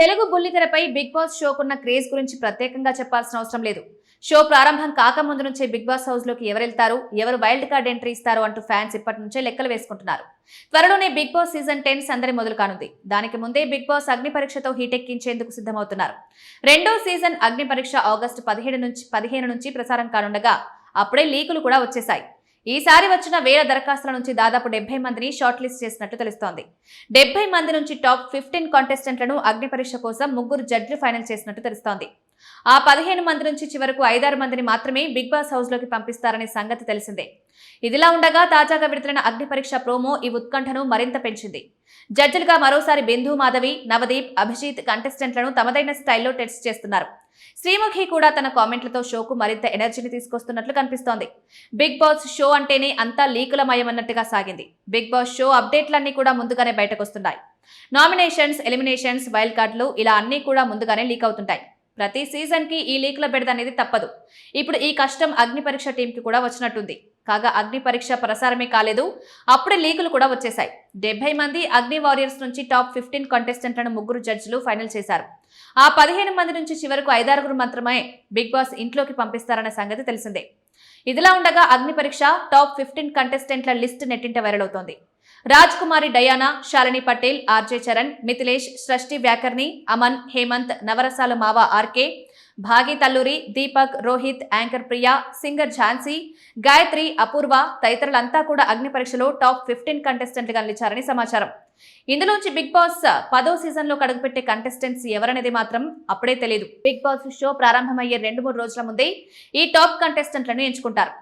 Telugu బుల్లితెరపై big boss షోకున్న craze గురించి ప్రత్యేకంగా చెప్పాల్సిన అవసరం లేదు. షో ప్రారంభం కాకముందు నుంచే బిగ్ బాస్ హౌస్ లోకి ఎవరెళ్తారు, ఎవరు వైల్డ్ కార్డ్ ఎంట్రీ ఇస్తారు అంటూ ఫ్యాన్స్ ఇప్పటి నుంచే లెక్కలు వేసుకుంటున్నారు. త్వరలోనే బిగ్ బాస్ సీజన్ 10 సందడి మొదలు కానుంది. దానికి ముందే బిగ్ బాస్ అగ్ని పరీక్షతో హీటెక్కించేందుకు సిద్ధమవుతున్నారు. రెండో సీజన్ అగ్ని పరీక్ష ఆగస్టు 15 నుంచి ప్రసారం కానుండగా అప్పుడే లీకులు కూడా వచ్చేశాయి. ఈసారి వచ్చిన వేల దరఖాస్తుల నుంచి దాదాపు 70 మందిని షార్ట్ లిస్ట్ చేసినట్టు తెలుస్తోంది. 70 మంది నుంచి టాప్ 15 కాంటెస్టెంట్లను అగ్ని పరీక్ష కోసం 3 జడ్జిలు ఫైనల్ చేసినట్టు తెలుస్తోంది. ఆ 15 మంది నుంచి చివరకు 5-6 మందిని మాత్రమే బిగ్ బాస్ హౌస్ లోకి పంపిస్తారనే సంగతి తెలిసిందే. ఇదిలా ఉండగా తాజాగా విడుదలైన అగ్ని పరీక్ష ప్రోమో ఈ ఉత్కంఠను మరింత పెంచింది. జడ్జిలుగా మరోసారి బిందు మాధవి, నవదీప్, అభిజిత్ కంటెస్టెంట్లను తమదైన స్టైల్లో టెస్ట్ చేస్తున్నారు. శ్రీముఖి కూడా తన కామెంట్లతో షోకు మరింత ఎనర్జీని తీసుకొస్తున్నట్లు కనిపిస్తోంది. బిగ్ బాస్ షో అంటేనే అంతా లీకులమయమన్నట్టుగా సాగింది. బిగ్ బాస్ షో అప్డేట్లన్నీ కూడా ముందుగానే బయటకొస్తున్నాయి. నామినేషన్స్, ఎలిమినేషన్స్, వైల్డ్ కార్డులు ఇలా అన్నీ కూడా ముందుగానే లీక్ అవుతుంటాయి. ప్రతి సీజన్ కి ఈ లీకుల బెడద అనేది తప్పదు. ఇప్పుడు ఈ కష్టం అగ్ని పరీక్ష టీం కి కూడా వచ్చినట్టుంది. కాగా అగ్ని పరీక్ష ప్రసారమే కాలేదు, అప్పుడే లీకులు కూడా వచ్చేశాయి. 70 మంది అగ్ని వారియర్స్ నుంచి టాప్ 15 కంటెస్టెంట్లను 3 జడ్జిలు ఫైనల్ చేశారు. ఆ 15 మంది నుంచి చివరకు 5-6 మాత్రమే బిగ్ బాస్ ఇంట్లోకి పంపిస్తారన్న సంగతి తెలిసిందే. ఇదిలా ఉండగా అగ్ని పరీక్ష టాప్ 15 కంటెస్టెంట్ల లిస్ట్ నెట్టింట వైరల్ అవుతోంది. రాజ్ కుమారి డయానా, శాలిని పటేల్, ఆర్జే చరణ్, మిథిలేష్, సృష్టి వ్యాకర్ని, అమన్, హేమంత్, నవరసాల మావ RK, Bhagi Talluri, Deepak, Rohit, anchor Priya, singer Jhansi, Gayatri, Apoorva తదితరులంతా కూడా అగ్ని పరీక్షలో టాప్ 15 కంటెస్టెంట్లుగా నిలిచారని సమాచారం. ఇందులోంచి బిగ్ బాస్ 10వ సీజన్ లో కడుగుపెట్టే కంటెస్టెంట్స్ ఎవరనేది మాత్రం అప్పుడే తెలియదు. బిగ్ బాస్ షో ప్రారంభమయ్యే 2-3 రోజుల ముందే ఈ టాప్ కంటెస్టెంట్లను ఎంచుకుంటారు.